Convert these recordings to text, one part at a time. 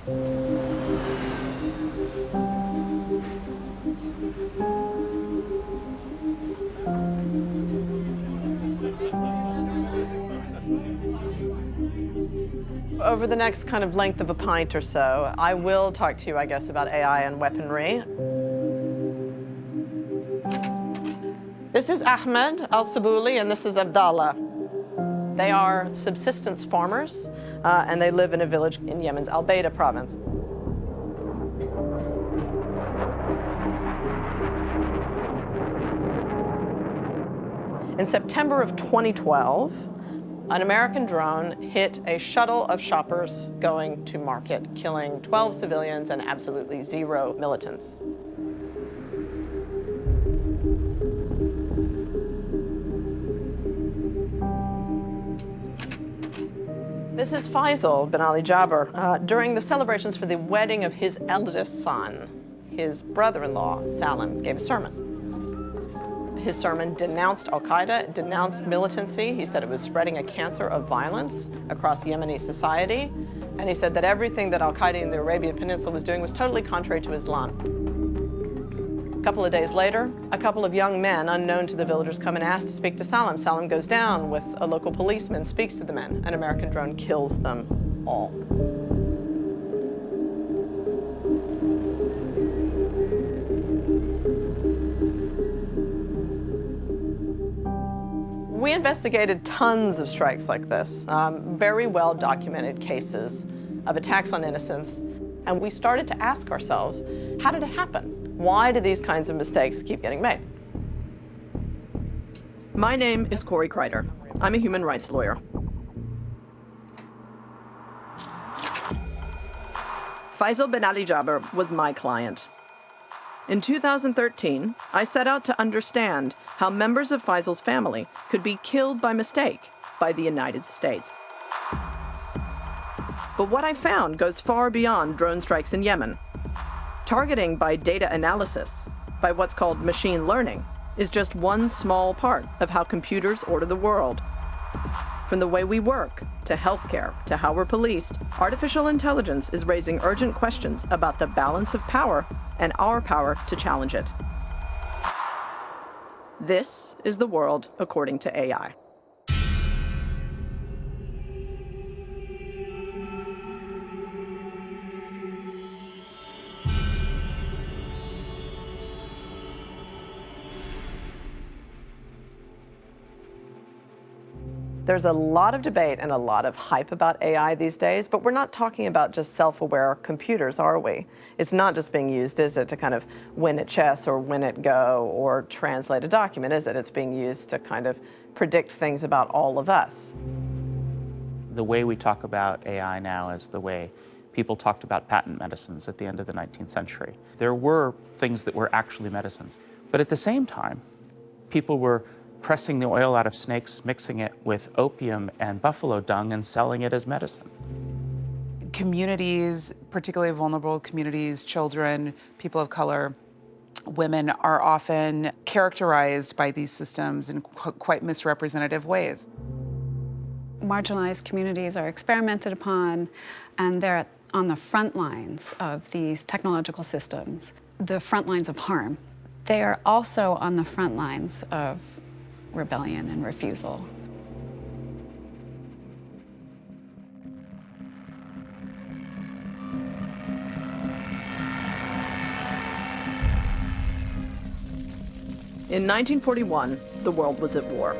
Over the next kind of length of a pint or so, I will talk to you, I guess, about AI and weaponry. This is Ahmed Al-Sabouli, and this is Abdallah. They are subsistence farmers, and they live in a village in Yemen's Al-Baida province. In September of 2012, an American drone hit a shuttle of shoppers going to market, killing 12 civilians and absolutely 0 militants. This is Faisal bin Ali Jabr. During the celebrations for the wedding of his eldest son, his brother-in-law, Salim, gave a sermon. His sermon denounced al-Qaeda, denounced militancy. He said it was spreading a cancer of violence across Yemeni society. And he said that everything that al-Qaeda in the Arabian Peninsula was doing was totally contrary to Islam. A couple of days later, a couple of young men unknown to the villagers come and ask to speak to Salim. Salim goes down with a local policeman, speaks to the men. An American drone kills them all. We investigated tons of strikes like this, very well documented cases of attacks on innocents, and we started to ask ourselves, how did it happen? Why do these kinds of mistakes keep getting made? My name is Corey Kreider. I'm a human rights lawyer. Faisal bin Ali Jabr was my client. In 2013, I set out to understand how members of Faisal's family could be killed by mistake by the United States. But what I found goes far beyond drone strikes in Yemen. Targeting by data analysis, by what's called machine learning, is just one small part of how computers order the world. From the way we work, to healthcare, to how we're policed, artificial intelligence is raising urgent questions about the balance of power and our power to challenge it. This is the world according to AI. There's a lot of debate and a lot of hype about AI these days, but we're not talking about just self-aware computers, are we? It's not just being used, is it, to kind of win at chess or win at Go or translate a document, is it? It's being used to kind of predict things about all of us. The way we talk about AI now is the way people talked about patent medicines at the end of the 19th century. There were things that were actually medicines, but at the same time, people were pressing the oil out of snakes, mixing it with opium and buffalo dung and selling it as medicine. Communities, particularly vulnerable communities, children, people of color, women are often characterized by these systems in quite misrepresentative ways. Marginalized communities are experimented upon, and they're on the front lines of these technological systems, the front lines of harm. They are also on the front lines of rebellion and refusal. In 1941, the world was at war.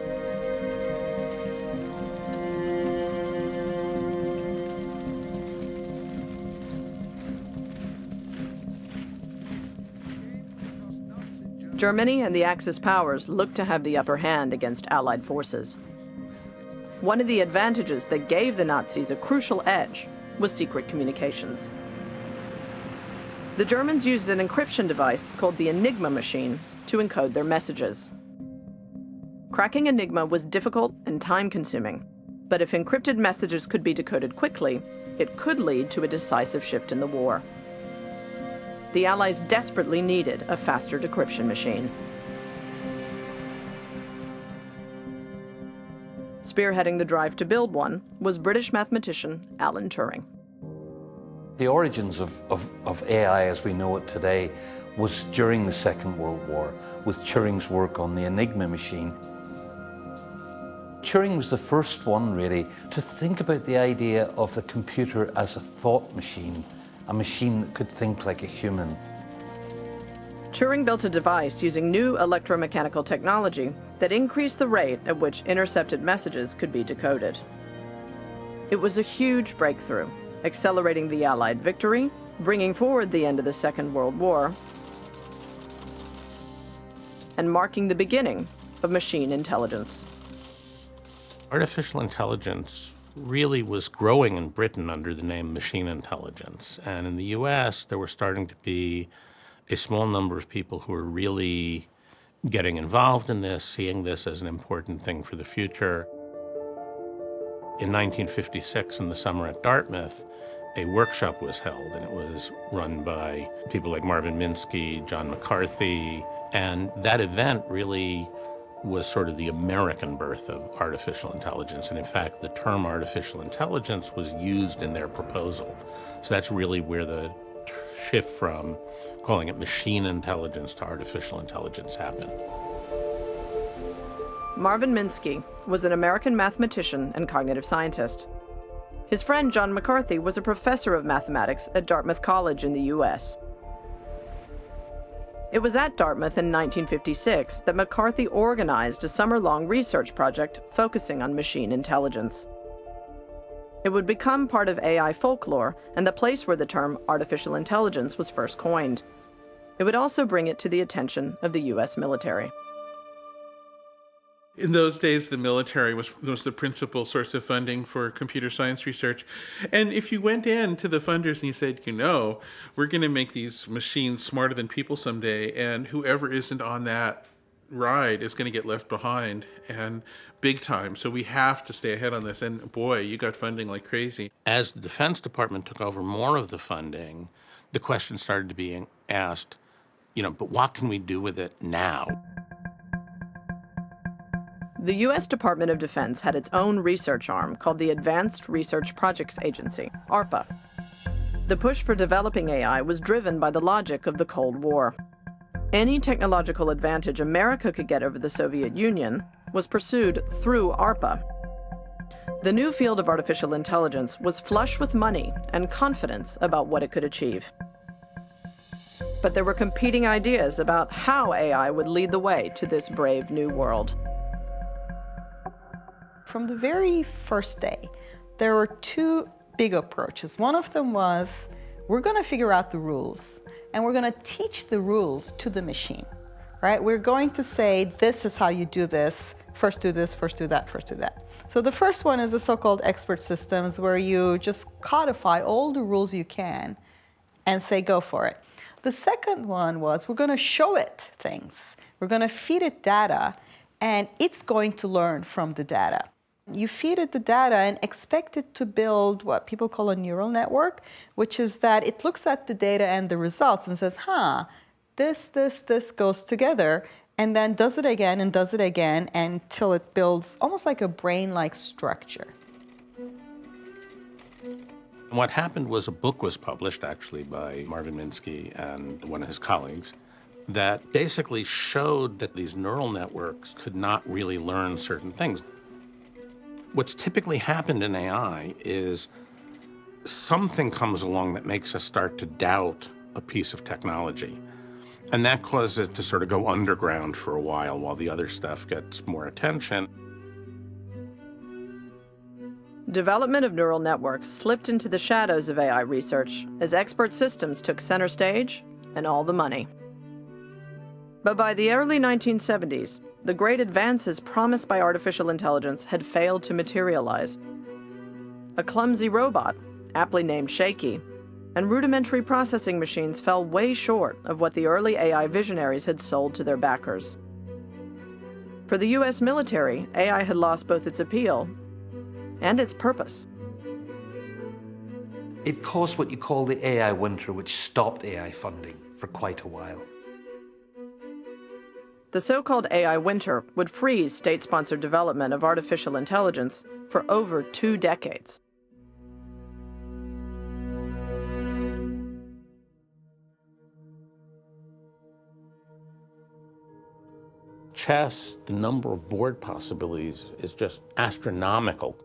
Germany and the Axis powers looked to have the upper hand against Allied forces. One of the advantages that gave the Nazis a crucial edge was secret communications. The Germans used an encryption device called the Enigma machine to encode their messages. Cracking Enigma was difficult and time-consuming, but if encrypted messages could be decoded quickly, it could lead to a decisive shift in the war. The Allies desperately needed a faster decryption machine. Spearheading the drive to build one was British mathematician Alan Turing. The origins of AI as we know it today was during the Second World War, with Turing's work on the Enigma machine. Turing was the first one, really, to think about the idea of the computer as a thought machine, a machine that could think like a human. Turing built a device using new electromechanical technology that increased the rate at which intercepted messages could be decoded. It was a huge breakthrough, accelerating the Allied victory, bringing forward the end of the Second World War, and marking the beginning of machine intelligence. Artificial intelligence really was growing in Britain under the name machine intelligence. And in the US, there were starting to be a small number of people who were really getting involved in this, seeing this as an important thing for the future. In 1956, in the summer at Dartmouth, a workshop was held, and it was run by people like Marvin Minsky, John McCarthy, and that event really was sort of the American birth of artificial intelligence. And in fact, the term artificial intelligence was used in their proposal. So that's really where the shift from calling it machine intelligence to artificial intelligence happened. Marvin Minsky was an American mathematician and cognitive scientist. His friend John McCarthy was a professor of mathematics at Dartmouth College in the US. It was at Dartmouth in 1956 that McCarthy organized a summer-long research project focusing on machine intelligence. It would become part of AI folklore and the place where the term artificial intelligence was first coined. It would also bring it to the attention of the US military. In those days, the military was the principal source of funding for computer science research. And if you went in to the funders and you said, you know, we're going to make these machines smarter than people someday, and whoever isn't on that ride is going to get left behind, and big time. So we have to stay ahead on this. And boy, you got funding like crazy. As the Defense Department took over more of the funding, the question started to be asked, but what can we do with it now? The U.S. Department of Defense had its own research arm called the Advanced Research Projects Agency, ARPA. The push for developing AI was driven by the logic of the Cold War. Any technological advantage America could get over the Soviet Union was pursued through ARPA. The new field of artificial intelligence was flush with money and confidence about what it could achieve. But there were competing ideas about how AI would lead the way to this brave new world. From the very first day, there were two big approaches. One of them was, we're going to figure out the rules, and we're going to teach the rules to the machine, right? We're going to say, this is how you do this. First do this, first do that, first do that. So the first one is the so-called expert systems, where you just codify all the rules you can and say, go for it. The second one was, we're going to show it things. We're going to feed it data, and it's going to learn from the data. You feed it the data and expect it to build what people call a neural network, which is that it looks at the data and the results and says, this goes together, and then does it again and does it again until it builds almost like a brain-like structure. What happened was a book was published, actually, by Marvin Minsky and one of his colleagues, that basically showed that these neural networks could not really learn certain things. What's typically happened in AI is something comes along that makes us start to doubt a piece of technology. And that causes it to sort of go underground for a while the other stuff gets more attention. Development of neural networks slipped into the shadows of AI research as expert systems took center stage and all the money. But by the early 1970s, the great advances promised by artificial intelligence had failed to materialize. A clumsy robot, aptly named Shaky, and rudimentary processing machines fell way short of what the early AI visionaries had sold to their backers. For the US military, AI had lost both its appeal and its purpose. It caused what you call the AI winter, which stopped AI funding for quite a while. The so-called AI winter would freeze state-sponsored development of artificial intelligence for over 2 decades. chess, the number of board possibilities is just astronomical.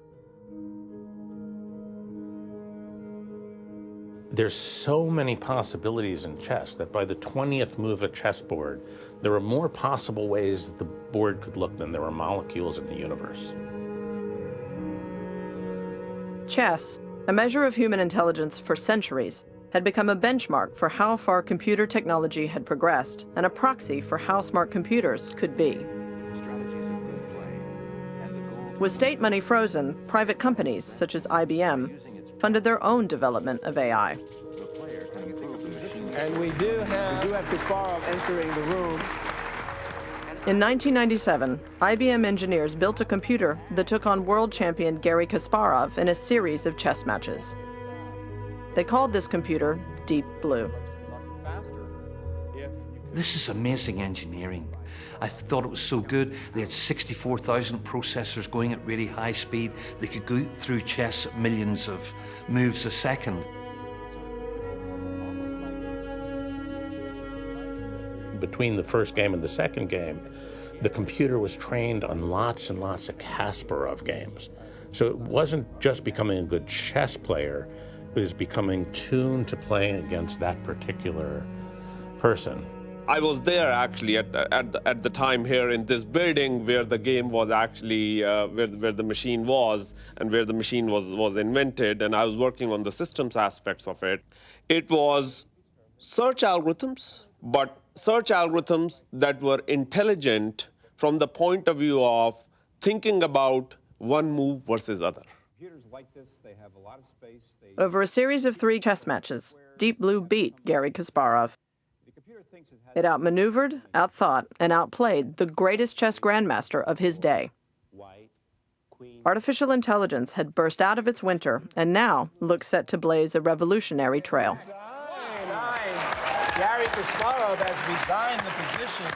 There's so many possibilities in chess that by the 20th move of chessboard, there are more possible ways the board could look than there are molecules in the universe. Chess, a measure of human intelligence for centuries, had become a benchmark for how far computer technology had progressed and a proxy for how smart computers could be. With state money frozen, private companies such as IBM funded their own development of AI. And we do have Kasparov entering the room. In 1997, IBM engineers built a computer that took on world champion Garry Kasparov in a series of chess matches. They called this computer Deep Blue. This is amazing engineering. I thought it was so good. They had 64,000 processors going at really high speed. They could go through chess at millions of moves a second. Between the first game and the second game, the computer was trained on lots and lots of Kasparov games. So it wasn't just becoming a good chess player, it was becoming tuned to playing against that particular person. I was there actually at the time here in this building where the game was actually, where the machine was and where the machine was invented, and I was working on the systems aspects of it. It was search algorithms, but search algorithms that were intelligent from the point of view of thinking about one move versus other. Over a series of 3 chess matches, Deep Blue beat Garry Kasparov. It outmaneuvered, outthought, and outplayed the greatest chess grandmaster of his day. Artificial intelligence had burst out of its winter and now looked set to blaze a revolutionary trail. Garry Kasparov has resigned the position.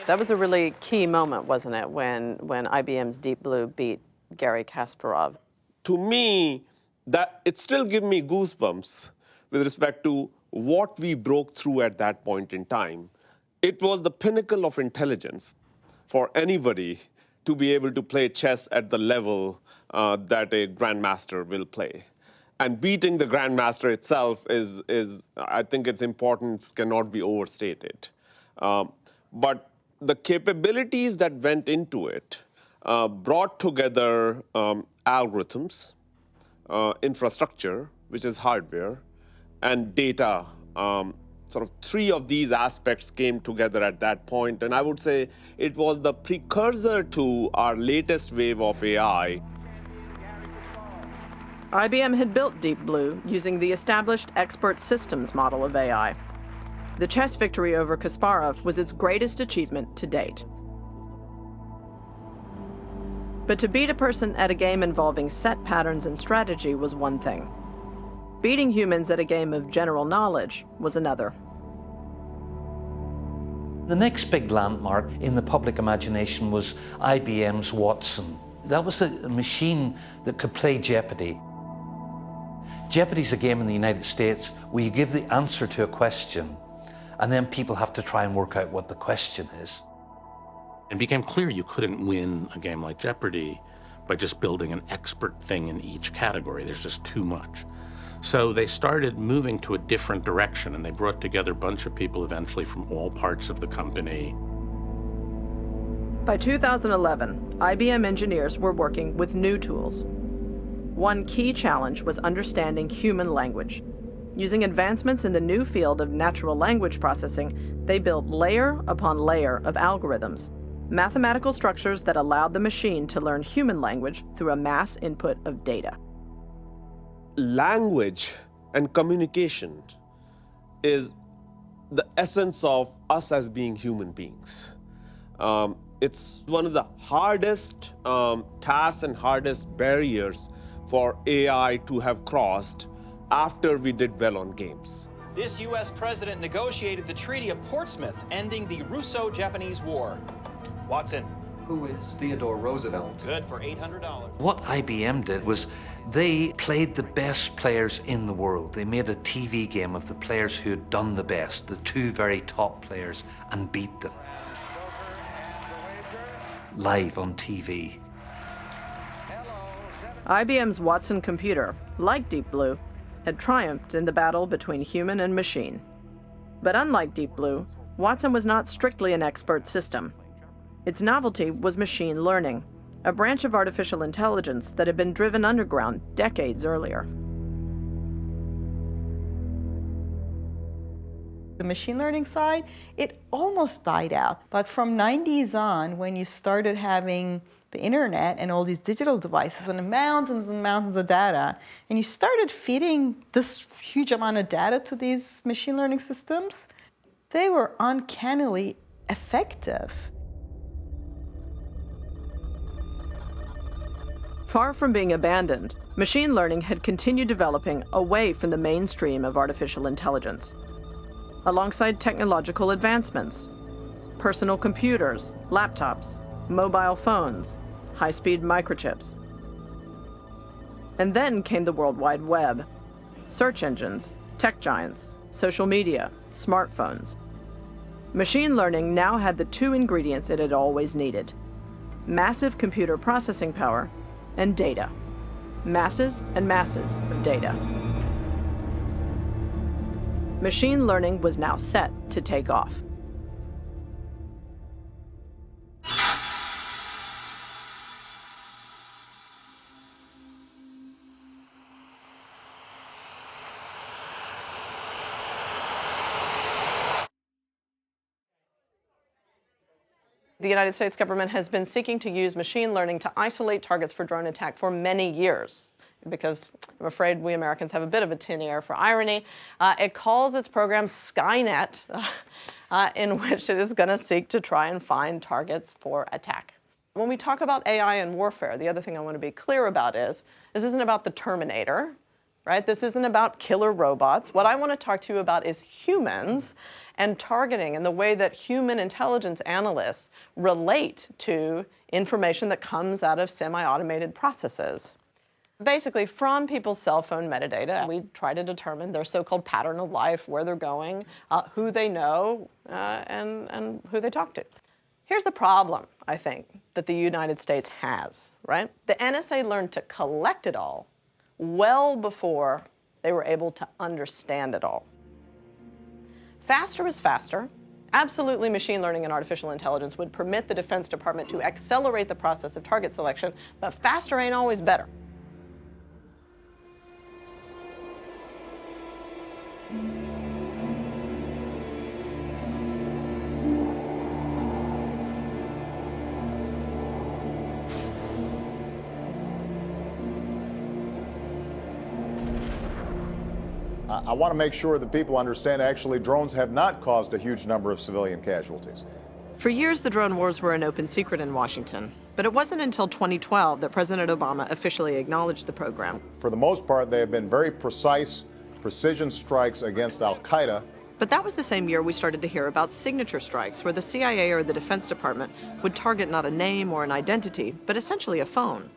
That was a really key moment, wasn't it, when IBM's Deep Blue beat Garry Kasparov? To me, that it still gives me goosebumps with respect to what we broke through at that point in time. It was the pinnacle of intelligence for anybody to be able to play chess at the level that a grandmaster will play. And beating the grandmaster itself is I think its importance cannot be overstated. But the capabilities that went into it brought together algorithms, infrastructure, which is hardware, and data. Sort of 3 of these aspects came together at that point, and I would say it was the precursor to our latest wave of AI. IBM had built Deep Blue using the established expert systems model of AI. The chess victory over Kasparov was its greatest achievement to date. But to beat a person at a game involving set patterns and strategy was one thing. Beating humans at a game of general knowledge was another. The next big landmark in the public imagination was IBM's Watson. That was a machine that could play Jeopardy. Jeopardy's a game in the United States where you give the answer to a question, and then people have to try and work out what the question is. It became clear you couldn't win a game like Jeopardy by just building an expert thing in each category. There's just too much. So they started moving to a different direction, and they brought together a bunch of people eventually from all parts of the company. By 2011, IBM engineers were working with new tools. One key challenge was understanding human language. Using advancements in the new field of natural language processing, they built layer upon layer of algorithms, mathematical structures that allowed the machine to learn human language through a mass input of data. Language and communication is the essence of us as being human beings. It's one of the hardest tasks and hardest barriers for AI to have crossed after we did well on games. This U.S. president negotiated the Treaty of Portsmouth, ending the Russo-Japanese War. Watson. Who is Theodore Roosevelt? Good for $800. What IBM did was they played the best players in the world. They made a TV game of the players who had done the best, the 2 very top players, and beat them. live on TV. IBM's Watson computer, like Deep Blue, had triumphed in the battle between human and machine. But unlike Deep Blue, Watson was not strictly an expert system. Its novelty was machine learning, a branch of artificial intelligence that had been driven underground decades earlier. The machine learning side, it almost died out. But from 90s on, when you started having the internet and all these digital devices and mountains of data, and you started feeding this huge amount of data to these machine learning systems, they were uncannily effective. Far from being abandoned, machine learning had continued developing away from the mainstream of artificial intelligence. Alongside technological advancements, personal computers, laptops, mobile phones, high-speed microchips. And then came the World Wide Web, search engines, tech giants, social media, smartphones. Machine learning now had the two ingredients it had always needed: massive computer processing power and data. Masses and masses of data. Machine learning was now set to take off. The United States government has been seeking to use machine learning to isolate targets for drone attack for many years. Because I'm afraid we Americans have a bit of a tin ear for irony. It calls its program Skynet, in which it is going to seek to try and find targets for attack. When we talk about AI and warfare, the other thing I want to be clear about is, this isn't about the Terminator, right? This isn't about killer robots. What I want to talk to you about is humans and targeting and the way that human intelligence analysts relate to information that comes out of semi-automated processes. Basically, from people's cell phone metadata, we try to determine their so-called pattern of life, where they're going, who they know, and who they talk to. Here's the problem, I think, that the United States has, right? The NSA learned to collect it all well before they were able to understand it all. Faster is faster. Absolutely, machine learning and artificial intelligence would permit the Defense Department to accelerate the process of target selection, but faster ain't always better. I want to make sure that people understand actually drones have not caused a huge number of civilian casualties. For years, the drone wars were an open secret in Washington, but it wasn't until 2012 that President Obama officially acknowledged the program. For the most part, they have been very precise, precision strikes against Al-Qaeda. But that was the same year we started to hear about signature strikes, where the CIA or the Defense Department would target not a name or an identity, but essentially a phone.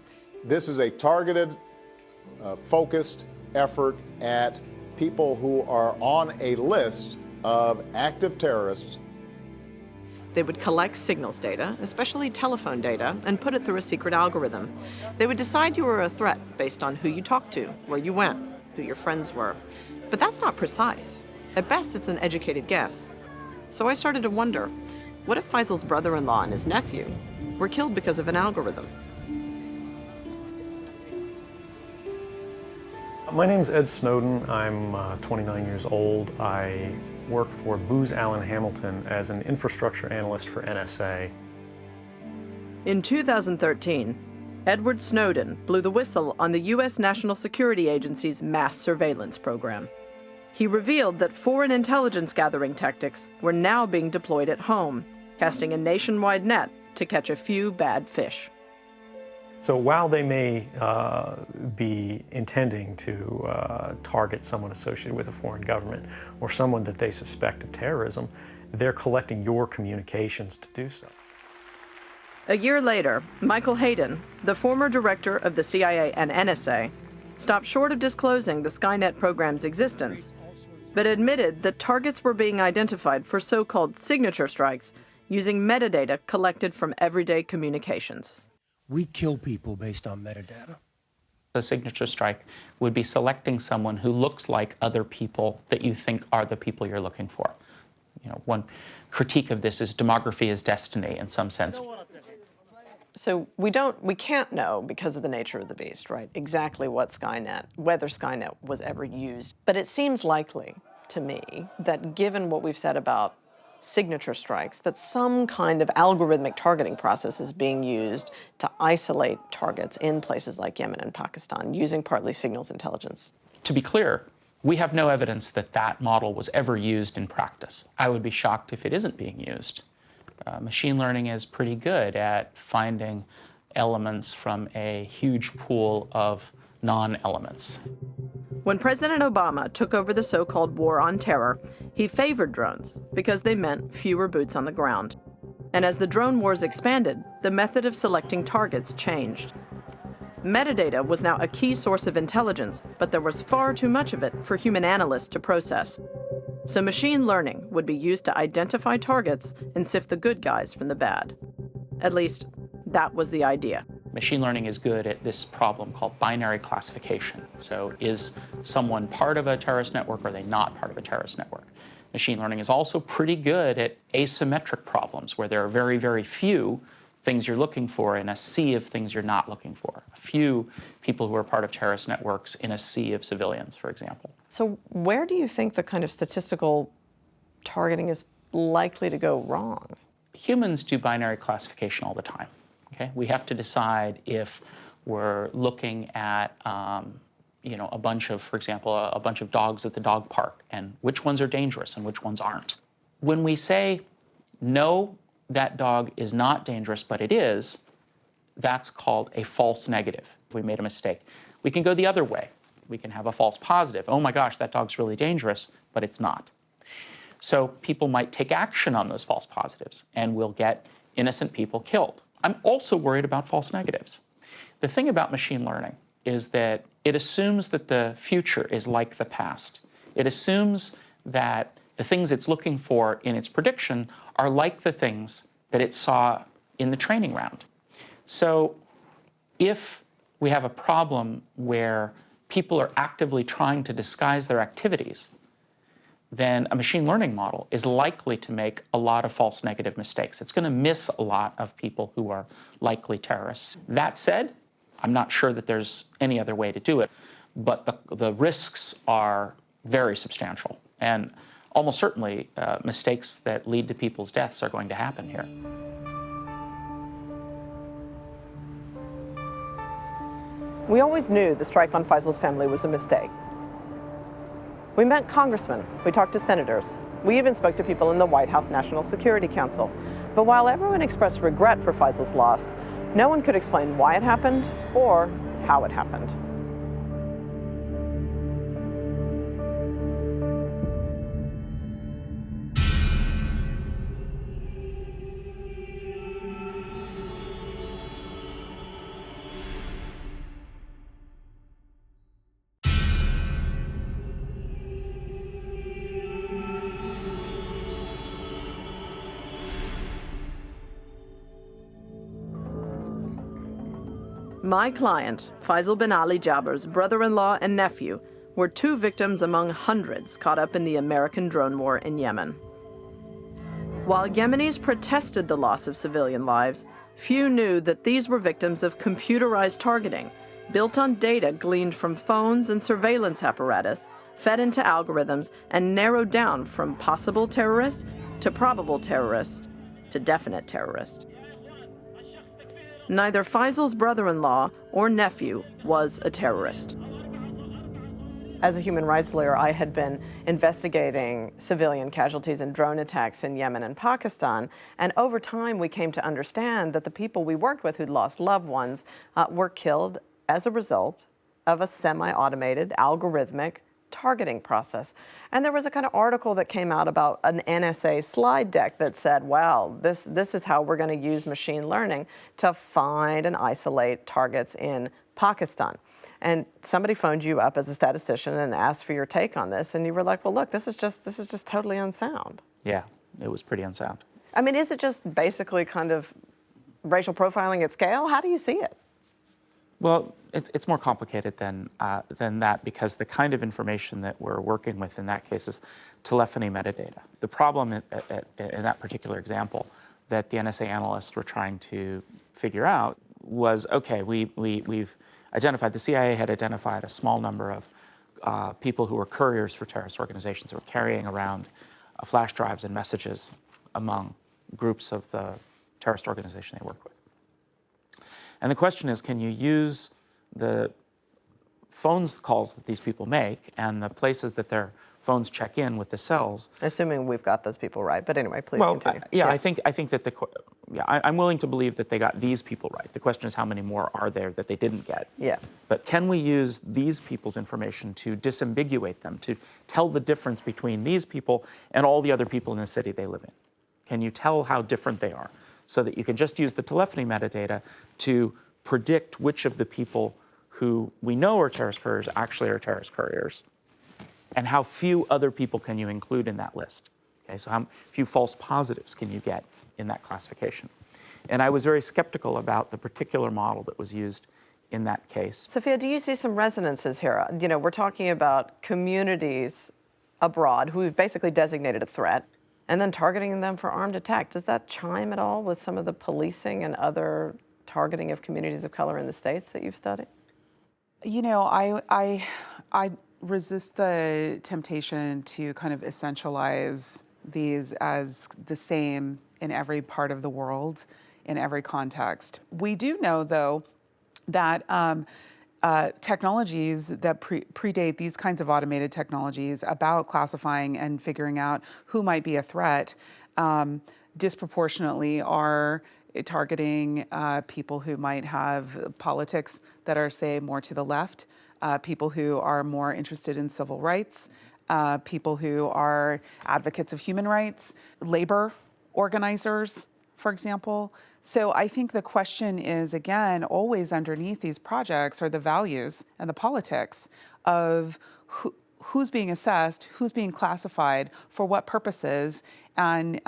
This is a targeted, focused effort at people who are on a list of active terrorists. They would collect signals data, especially telephone data, and put it through a secret algorithm. They would decide you were a threat based on who you talked to, where you went, who your friends were. But that's not precise. At best, it's an educated guess. So I started to wonder, what if Faisal's brother-in-law and his nephew were killed because of an algorithm? My name's Ed Snowden. I'm 29 years old. I work for Booz Allen Hamilton as an infrastructure analyst for NSA. In 2013, Edward Snowden blew the whistle on the U.S. National Security Agency's mass surveillance program. He revealed that foreign intelligence gathering tactics were now being deployed at home, casting a nationwide net to catch a few bad fish. So while they may be intending to target someone associated with a foreign government or someone that they suspect of terrorism, they're collecting your communications to do so. A year later, Michael Hayden, the former director of the CIA and NSA, stopped short of disclosing the Skynet program's existence, but admitted that targets were being identified for so-called signature strikes using metadata collected from everyday communications. We kill people based on metadata. The signature strike would be selecting someone who looks like other people that you think are the people you're looking for. You know, one critique of this is demography is destiny in some sense. So we can't know, because of the nature of the beast, right, exactly whether Skynet was ever used. But it seems likely to me that given what we've said about signature strikes, that some kind of algorithmic targeting process is being used to isolate targets in places like Yemen and Pakistan, using partly signals intelligence. To be clear, we have no evidence that that model was ever used in practice. I would be shocked if it isn't being used. Machine learning is pretty good at finding elements from a huge pool of non-elements. When President Obama took over the so-called war on terror, he favored drones because they meant fewer boots on the ground. And as the drone wars expanded, the method of selecting targets changed. Metadata was now a key source of intelligence, but there was far too much of it for human analysts to process. So machine learning would be used to identify targets and sift the good guys from the bad. At least, that was the idea. Machine learning is good at this problem called binary classification. So is someone part of a terrorist network or are they not part of a terrorist network? Machine learning is also pretty good at asymmetric problems where there are very, very few things you're looking for in a sea of things you're not looking for. A few people who are part of terrorist networks in a sea of civilians, for example. So where do you think the kind of statistical targeting is likely to go wrong? Humans do binary classification all the time. Okay? We have to decide if we're looking at a bunch of, for example, a bunch of dogs at the dog park, and which ones are dangerous and which ones aren't. When we say, no, that dog is not dangerous, but it is, that's called a false negative. We made a mistake. We can go the other way. We can have a false positive. Oh my gosh, that dog's really dangerous, but it's not. So people might take action on those false positives, and we'll get innocent people killed. I'm also worried about false negatives. The thing about machine learning is that it assumes that the future is like the past. It assumes that the things it's looking for in its prediction are like the things that it saw in the training round. So if we have a problem where people are actively trying to disguise their activities, then a machine learning model is likely to make a lot of false negative mistakes. It's going to miss a lot of people who are likely terrorists. That said, I'm not sure that there's any other way to do it, but the risks are very substantial. And almost certainly, mistakes that lead to people's deaths are going to happen here. We always knew the strike on Faisal's family was a mistake. We met congressmen, we talked to senators, we even spoke to people in the White House National Security Council. But while everyone expressed regret for Faisal's loss, no one could explain why it happened or how it happened. My client, Faisal bin Ali Jaber's brother-in-law and nephew, were two victims among hundreds caught up in the American drone war in Yemen. While Yemenis protested the loss of civilian lives, few knew that these were victims of computerized targeting, built on data gleaned from phones and surveillance apparatus, fed into algorithms, and narrowed down from possible terrorist to probable terrorist to definite terrorist. Neither Faisal's brother-in-law or nephew was a terrorist. As a human rights lawyer, I had been investigating civilian casualties and drone attacks in Yemen and Pakistan, and over time we came to understand that the people we worked with who'd lost loved ones were killed as a result of a semi-automated, algorithmic targeting process. And there was a kind of article that came out about an NSA slide deck that said, well, this is how we're going to use machine learning to find and isolate targets in Pakistan. And somebody phoned you up as a statistician and asked for your take on this, and you were like, well, look, this is just totally unsound. Yeah, it was pretty unsound. I mean, is it just basically kind of racial profiling at scale? How do you see it? Well, it's more complicated than that, because the kind of information that we're working with in that case is telephony metadata. The problem in that particular example that the NSA analysts were trying to figure out was, okay, we've identified, the CIA had identified a small number of people who were couriers for terrorist organizations who were carrying around flash drives and messages among groups of the terrorist organization they worked with. And the question is, can you use the phone calls that these people make and the places that their phones check in with the cells? Assuming we've got those people right, but anyway, please continue. I think that I'm willing to believe that they got these people right. The question is, how many more are there that they didn't get? Yeah. But can we use these people's information to disambiguate them, to tell the difference between these people and all the other people in the city they live in? Can you tell how different they are, so that you can just use the telephony metadata to predict which of the people who we know are terrorist couriers actually are terrorist couriers, and how few other people can you include in that list? Okay, so how few false positives can you get in that classification? And I was very skeptical about the particular model that was used in that case. SAFIYA, do you see some resonances here? You know, we're talking about communities abroad who we've basically designated a threat, and then targeting them for armed attack. Does that chime at all with some of the policing and other targeting of communities of color in the States that you've studied? You know, I resist the temptation to kind of essentialize these as the same in every part of the world, in every context. We do know, though, that technologies that predate these kinds of automated technologies about classifying and figuring out who might be a threat disproportionately are targeting people who might have politics that are, say, more to the left, people who are more interested in civil rights, people who are advocates of human rights, labor organizers, for example. So I think the question is, again, always underneath these projects are the values and the politics of who's being assessed, who's being classified, for what purposes. And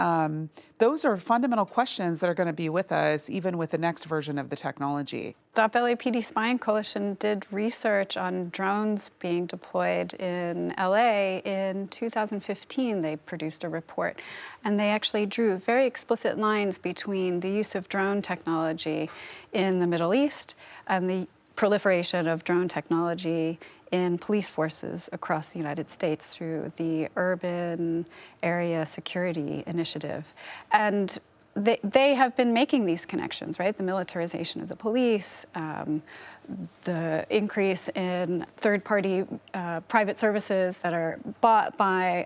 those are fundamental questions that are going to be with us even with the next version of the technology. LAPD Spying Coalition did research on drones being deployed in LA. In 2015, they produced a report, and they actually drew very explicit lines between the use of drone technology in the Middle East and the proliferation of drone technology in police forces across the United States through the Urban Area Security Initiative. And they have been making these connections, right? The militarization of the police, the increase in third-party private services that are bought by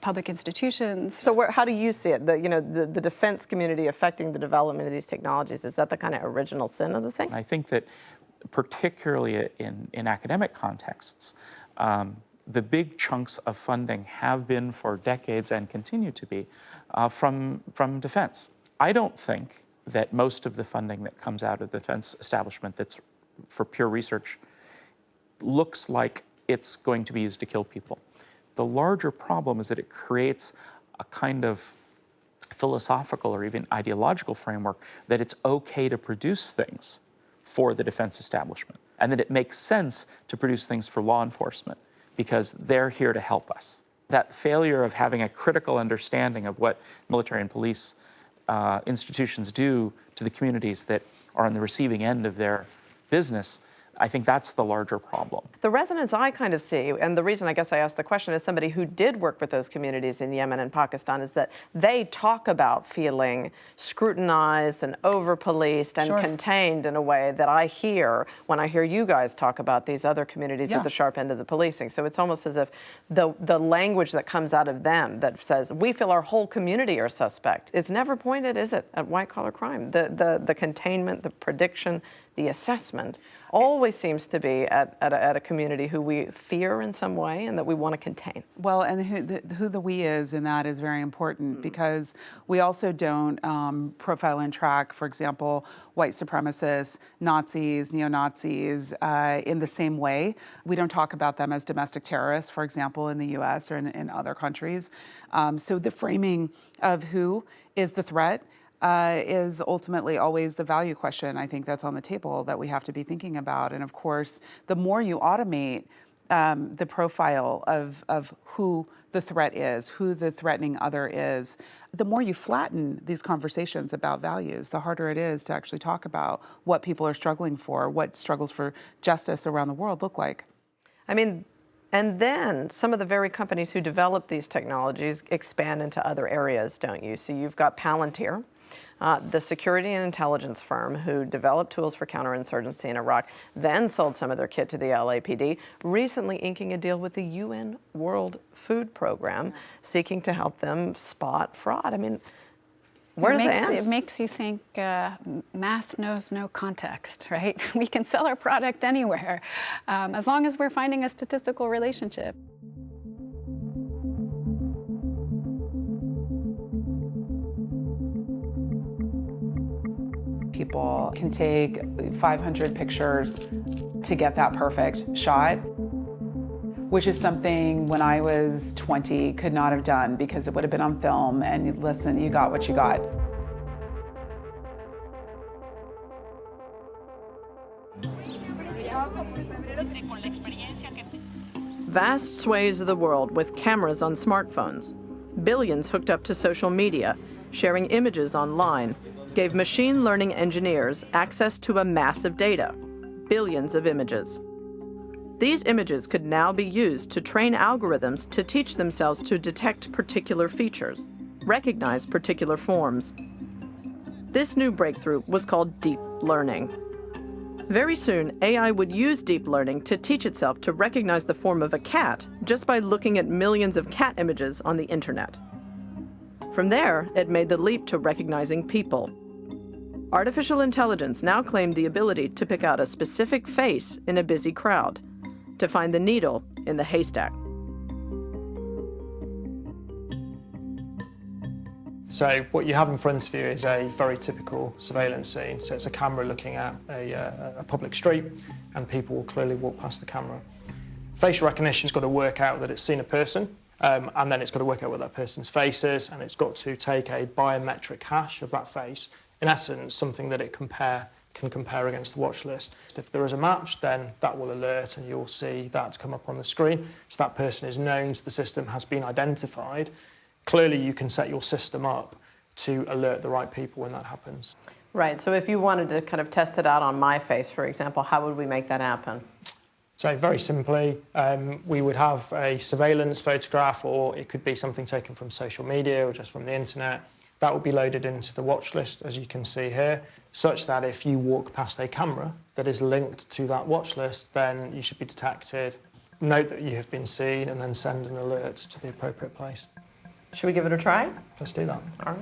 public institutions. So how do you see it? The defense community affecting the development of these technologies, is that the kind of original sin of the thing? I think that particularly in academic contexts, the big chunks of funding have been for decades and continue to be from defense. I don't think that most of the funding that comes out of the defense establishment that's for pure research looks like it's going to be used to kill people. The larger problem is that it creates a kind of philosophical or even ideological framework that it's okay to produce things for the defense establishment, and that it makes sense to produce things for law enforcement because they're here to help us. That failure of having a critical understanding of what military and police institutions do to the communities that are on the receiving end of their business, I think that's the larger problem. The resonance I kind of see, and the reason I guess I asked the question as somebody who did work with those communities in Yemen and Pakistan, is that they talk about feeling scrutinized and over-policed and contained in a way that I hear when I hear you guys talk about these other communities at the sharp end of the policing. So it's almost as if the language that comes out of them that says, we feel our whole community are suspect, it's never pointed, is it, at white-collar crime? The containment, the prediction, the assessment always seems to be at a community who we fear in some way and that we want to contain. Well, and who the we is in that is very important, because we also don't profile and track, for example, white supremacists, Nazis, neo-Nazis in the same way. We don't talk about them as domestic terrorists, for example, in the US or in other countries. So the framing of who is the threat is ultimately always the value question, I think, that's on the table that we have to be thinking about. And of course, the more you automate the profile of who the threat is, who the threatening other is, the more you flatten these conversations about values, the harder it is to actually talk about what people are struggling for, what struggles for justice around the world look like. I mean, and then some of the very companies who develop these technologies expand into other areas, don't you? So you've got Palantir, the security and intelligence firm who developed tools for counterinsurgency in Iraq, then sold some of their kit to the LAPD, recently inking a deal with the UN World Food Program, seeking to help them spot fraud. I mean, where does it end? It makes you think math knows no context, right? We can sell our product anywhere, as long as we're finding a statistical relationship. People can take 500 pictures to get that perfect shot, which is something when I was 20 could not have done, because it would have been on film and listen, you got what you got. Vast swathes of the world with cameras on smartphones, billions hooked up to social media, sharing images online, gave machine learning engineers access to a massive data, billions of images. These images could now be used to train algorithms to teach themselves to detect particular features, recognize particular forms. This new breakthrough was called deep learning. Very soon, AI would use deep learning to teach itself to recognize the form of a cat just by looking at millions of cat images on the internet. From there, it made the leap to recognizing people. Artificial intelligence now claimed the ability to pick out a specific face in a busy crowd, to find the needle in the haystack. So what you have in front of you is a very typical surveillance scene. So it's a camera looking at a public street, and people will clearly walk past the camera. Facial recognition's got to work out that it's seen a person, and then it's got to work out what that person's face is, and it's got to take a biometric hash of that face. In essence, something that it can compare against the watch list. If there is a match, then that will alert and you'll see that come up on the screen. So that person is known to the system, has been identified. Clearly, you can set your system up to alert the right people when that happens. Right, so if you wanted to kind of test it out on my face, for example, how would we make that happen? So very simply, we would have a surveillance photograph, or it could be something taken from social media or just from the internet. That will be loaded into the watch list, as you can see here, such that if you walk past a camera that is linked to that watch list, then you should be detected, note that you have been seen, and then send an alert to the appropriate place. Should we give it a try? Let's do that. All right.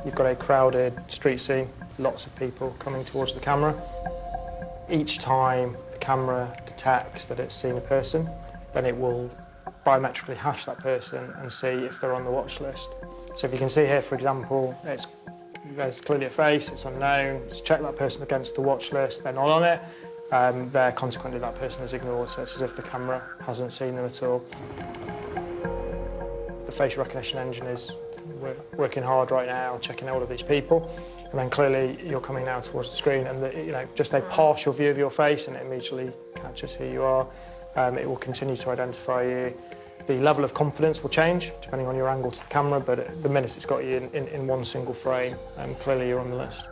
You've got a crowded street scene, lots of people coming towards the camera. Each time the camera detects that it's seen a person, then it will biometrically hash that person and see if they're on the watch list. So if you can see here, for example, there's clearly a face, it's unknown, let's check that person against the watch list, they're not on it, there consequently that person is ignored, so it's as if the camera hasn't seen them at all. The facial recognition engine is working hard right now, checking all of these people, and then clearly you're coming now towards the screen, and just a partial view of your face, and it immediately catches who you are. It will continue to identify you. The level of confidence will change depending on your angle to the camera, but at the minute it's got you in one single frame, and clearly you're on the list.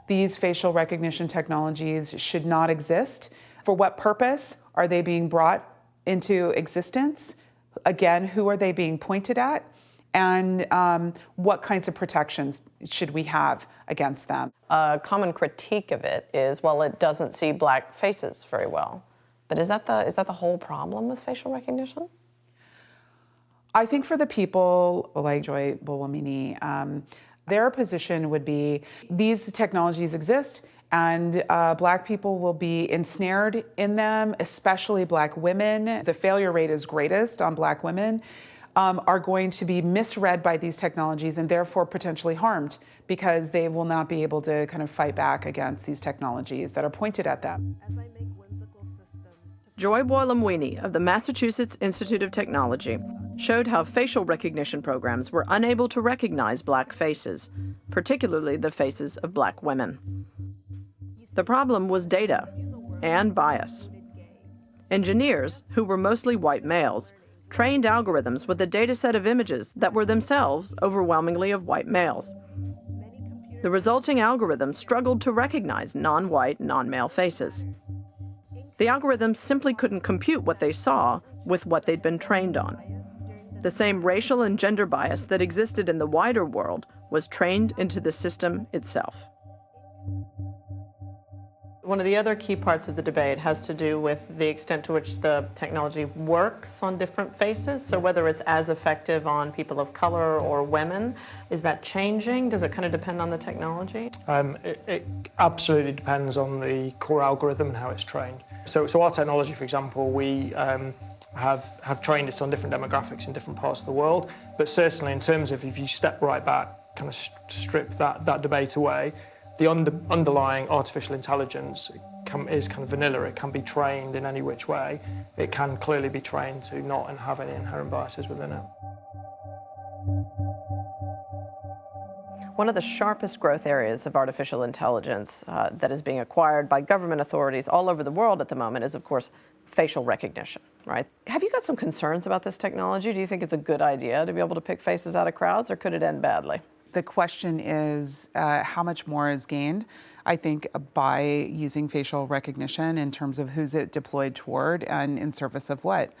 These facial recognition technologies should not exist. For what purpose are they being brought into existence? Again, who are they being pointed at? And what kinds of protections should we have against them? A common critique of it is, well, it doesn't see black faces very well. But is that the whole problem with facial recognition? I think for the people like Joy Buolamwini, their position would be these technologies exist and black people will be ensnared in them, especially black women. The failure rate is greatest on black women. Are going to be misread by these technologies and therefore potentially harmed because they will not be able to kind of fight back against these technologies that are pointed at them. Joy Buolamwini of the Massachusetts Institute of Technology showed how facial recognition programs were unable to recognize black faces, particularly the faces of black women. The problem was data and bias. Engineers, who were mostly white males, trained algorithms with a data set of images that were themselves overwhelmingly of white males. The resulting algorithms struggled to recognize non-white, non-male faces. The algorithms simply couldn't compute what they saw with what they'd been trained on. The same racial and gender bias that existed in the wider world was trained into the system itself. One of the other key parts of the debate has to do with the extent to which the technology works on different faces. So whether it's as effective on people of color or women, is that changing? Does it kind of depend on the technology? It absolutely depends on the core algorithm and how it's trained. So our technology, for example, we have trained it on different demographics in different parts of the world. But certainly in terms of if you step right back, kind of strip that debate away, the underlying artificial intelligence is kind of vanilla. It can be trained in any which way. It can clearly be trained to not have any inherent biases within it. One of the sharpest growth areas of artificial intelligence that is being acquired by government authorities all over the world at the moment is, of course, facial recognition, right? Have you got some concerns about this technology? Do you think it's a good idea to be able to pick faces out of crowds, or could it end badly? The question is how much more is gained, I think, by using facial recognition in terms of who's it deployed toward and in service of what.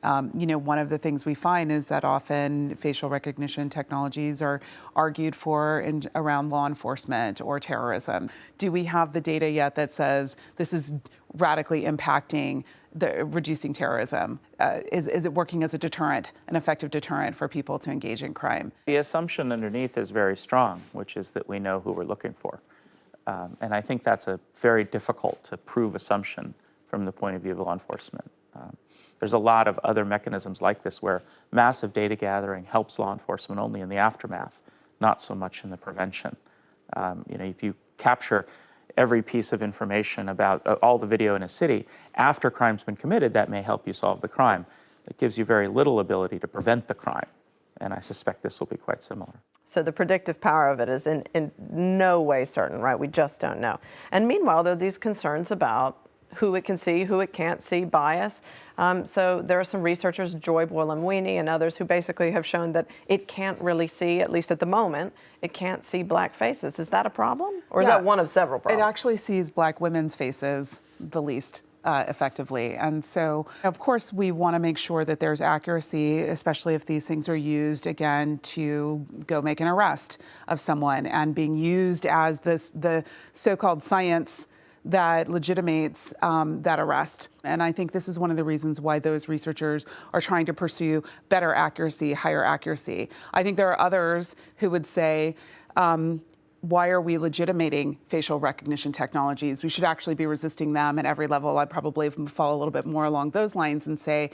You know, one of the things we find is that often facial recognition technologies are argued for around law enforcement or terrorism. Do we have the data yet that says this is radically impacting reducing terrorism? Is it working as a deterrent, an effective deterrent for people to engage in crime? The assumption underneath is very strong, which is that we know who we're looking for. And I think that's a very difficult to prove assumption from the point of view of law enforcement. There's a lot of other mechanisms like this where massive data gathering helps law enforcement only in the aftermath, not so much in the prevention. You know, if you capture every piece of information about all the video in a city after crime's been committed, that may help you solve the crime. It gives you very little ability to prevent the crime, and I suspect this will be quite similar. So the predictive power of it is in no way certain, right? We just don't know. And meanwhile, there are these concerns about who it can see, who it can't see, bias. So there are some researchers, Joy Buolamwini and others, who basically have shown that it can't really see, at least at the moment, it can't see black faces. Is that a problem? Or is that one of several problems? It actually sees black women's faces the least effectively. And so, of course, we want to make sure that there's accuracy, especially if these things are used, again, to go make an arrest of someone and being used as the so-called science that legitimates that arrest. And I think this is one of the reasons why those researchers are trying to pursue better accuracy, higher accuracy. I think there are others who would say, why are we legitimating facial recognition technologies? We should actually be resisting them at every level. I'd probably fall a little bit more along those lines and say,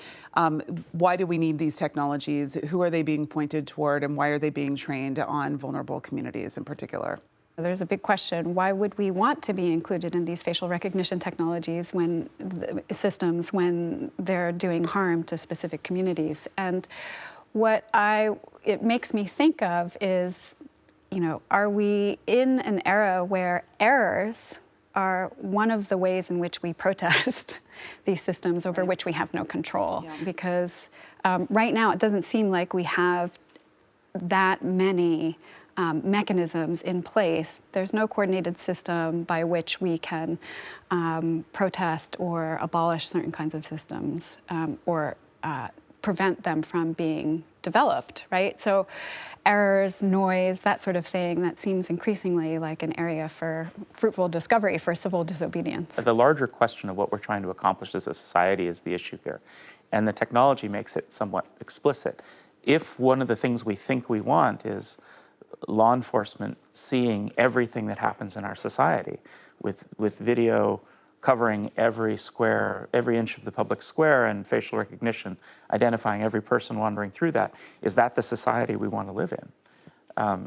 why do we need these technologies? Who are they being pointed toward, and why are they being trained on vulnerable communities in particular? There's a big question. Why would we want to be included in these facial recognition technologies when systems when they're doing harm to specific communities? And what it makes me think of is, you know, are we in an era where errors are one of the ways in which we protest these systems over which we have no control? Yeah. Because right now it doesn't seem like we have that many mechanisms in place. There's no coordinated system by which we can protest or abolish certain kinds of systems or prevent them from being developed, right? So errors, noise, that sort of thing, that seems increasingly like an area for fruitful discovery for civil disobedience. The larger question of what we're trying to accomplish as a society is the issue here. And the technology makes it somewhat explicit. If one of the things we think we want is law enforcement seeing everything that happens in our society, with video covering every square, every inch of the public square, and facial recognition, identifying every person wandering through that, is that the society we want to live in?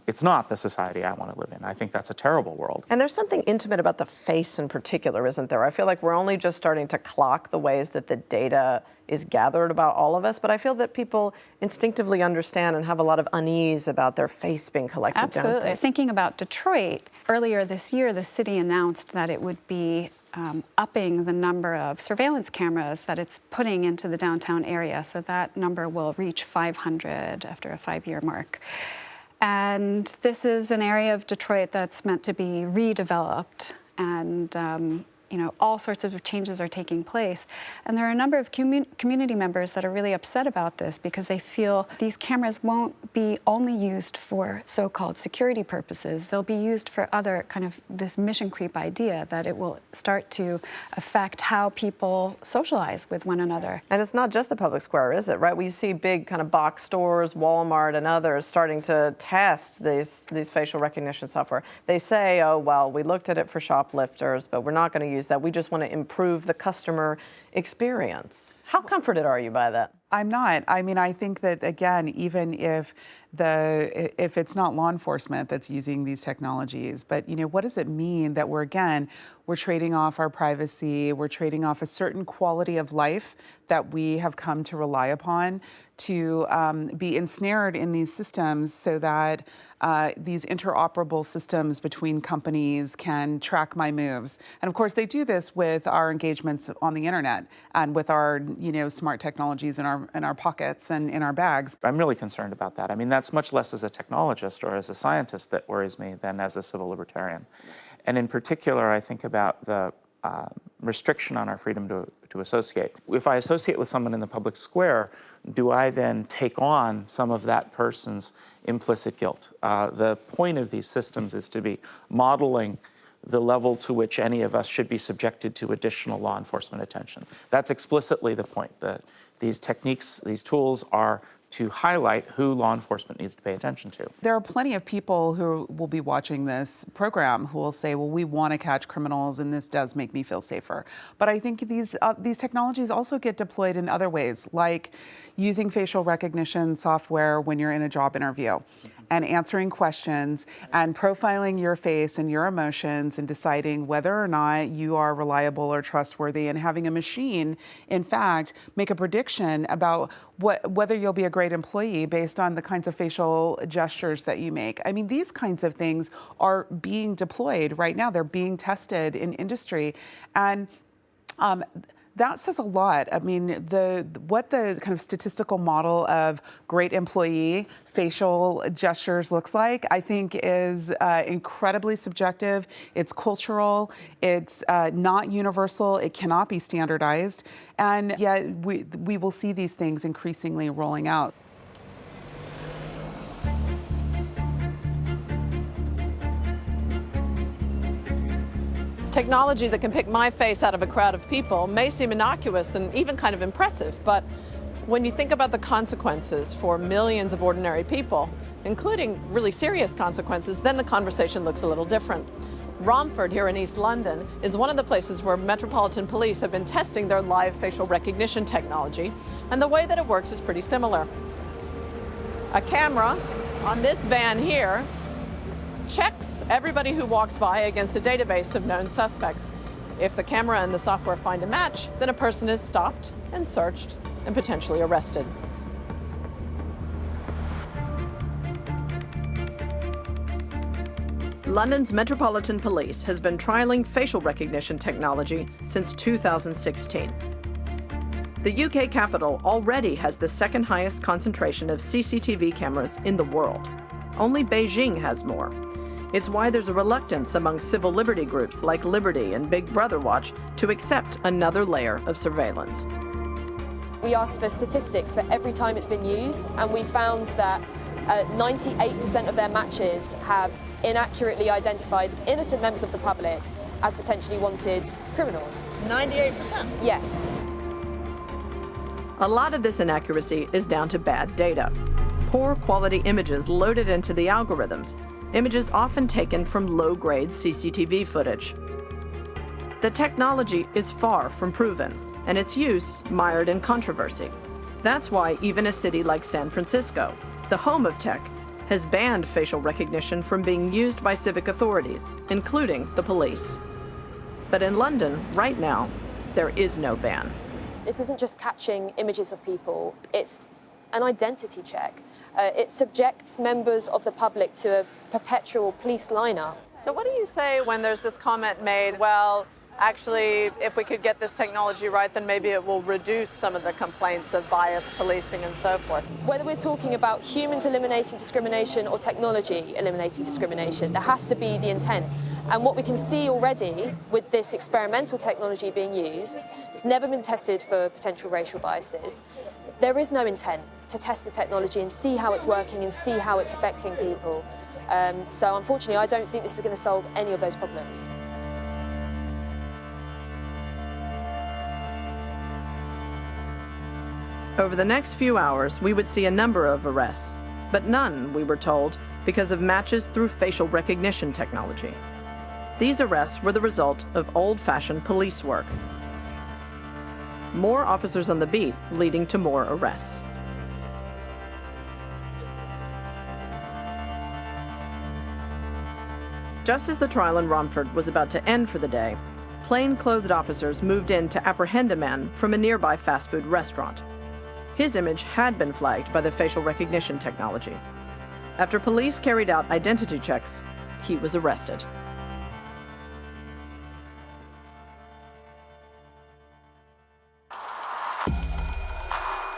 It's not the society I want to live in. I think that's a terrible world. And there's something intimate about the face in particular, isn't there? I feel like we're only just starting to clock the ways that the data is gathered about all of us, but I feel that people instinctively understand and have a lot of unease about their face being collected. Absolutely. Thinking about Detroit, earlier this year, the city announced that it would be upping the number of surveillance cameras that it's putting into the downtown area, so that number will reach 500 after a 5-year mark. And this is an area of Detroit that's meant to be redeveloped, and you know, all sorts of changes are taking place. And there are a number of community members that are really upset about this because they feel these cameras won't be only used for so-called security purposes. They'll be used for other kind of this mission creep idea that it will start to affect how people socialize with one another. And it's not just the public square, is it, right? We see big kind of box stores, Walmart and others starting to test these facial recognition software. They say, oh, well, we looked at it for shoplifters, but we're not going to use that. We just want to improve the customer experience. How comforted are you by that? I'm not. I mean, I think that, again, even if it's not law enforcement that's using these technologies, but, you know, what does it mean that we're trading off our privacy, we're trading off a certain quality of life that we have come to rely upon to be ensnared in these systems so that these interoperable systems between companies can track my moves. And of course, they do this with our engagements on the internet and with our, you know, smart technologies in our pockets and in our bags. I'm really concerned about that. I mean, that's much less as a technologist or as a scientist that worries me than as a civil libertarian. And in particular, I think about the restriction on our freedom to associate. If I associate with someone in the public square, do I then take on some of that person's implicit guilt? The point of these systems is to be modeling the level to which any of us should be subjected to additional law enforcement attention. That's explicitly the point. These techniques, these tools are to highlight who law enforcement needs to pay attention to. There are plenty of people who will be watching this program who will say, well, we want to catch criminals and this does make me feel safer. But I think these technologies also get deployed in other ways, like using facial recognition software when you're in a job interview and answering questions and profiling your face and your emotions and deciding whether or not you are reliable or trustworthy, and having a machine, in fact, make a prediction about whether you'll be a great employee based on the kinds of facial gestures that you make. I mean, these kinds of things are being deployed right now. They're being tested in industry. And that says a lot. I mean, what the kind of statistical model of great employee facial gestures looks like, I think is incredibly subjective. It's cultural. It's not universal. It cannot be standardized. And yet we will see these things increasingly rolling out. Technology that can pick my face out of a crowd of people may seem innocuous and even kind of impressive, but when you think about the consequences for millions of ordinary people, including really serious consequences, then the conversation looks a little different. Romford here in East London is one of the places where Metropolitan Police have been testing their live facial recognition technology, and the way that it works is pretty similar. A camera on this van here checks everybody who walks by against a database of known suspects. If the camera and the software find a match, then a person is stopped and searched and potentially arrested. London's Metropolitan Police has been trialing facial recognition technology since 2016. The UK capital already has the second highest concentration of CCTV cameras in the world. Only Beijing has more. It's why there's a reluctance among civil liberty groups like Liberty and Big Brother Watch to accept another layer of surveillance. We asked for statistics for every time it's been used, and we found that 98% of their matches have inaccurately identified innocent members of the public as potentially wanted criminals. 98%? Yes. A lot of this inaccuracy is down to bad data. Poor quality images loaded into the algorithms, images often taken from low-grade CCTV footage. The technology is far from proven, and its use mired in controversy. That's why even a city like San Francisco, the home of tech, has banned facial recognition from being used by civic authorities, including the police. But in London, right now, there is no ban. This isn't just catching images of people, it's an identity check. It subjects members of the public to a perpetual police lineup. So what do you say when there's this comment made, well, actually, if we could get this technology right, then maybe it will reduce some of the complaints of bias policing and so forth? Whether we're talking about humans eliminating discrimination or technology eliminating discrimination, there has to be the intent. And what we can see already with this experimental technology being used, it's never been tested for potential racial biases. There is no intent to test the technology and see how it's working and see how it's affecting people. So unfortunately, I don't think this is going to solve any of those problems. Over the next few hours, we would see a number of arrests, but none, we were told, because of matches through facial recognition technology. These arrests were the result of old-fashioned police work. More officers on the beat, leading to more arrests. Just as the trial in Romford was about to end for the day, plain-clothed officers moved in to apprehend a man from a nearby fast food restaurant. His image had been flagged by the facial recognition technology. After police carried out identity checks, he was arrested.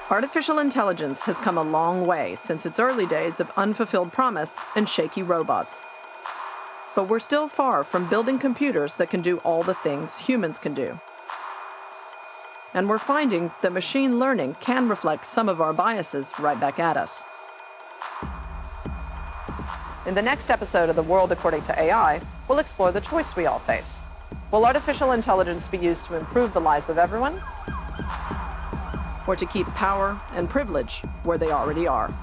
Artificial intelligence has come a long way since its early days of unfulfilled promise and shaky robots. But we're still far from building computers that can do all the things humans can do. And we're finding that machine learning can reflect some of our biases right back at us. In the next episode of The World According to AI, we'll explore the choice we all face. Will artificial intelligence be used to improve the lives of everyone, or to keep power and privilege where they already are?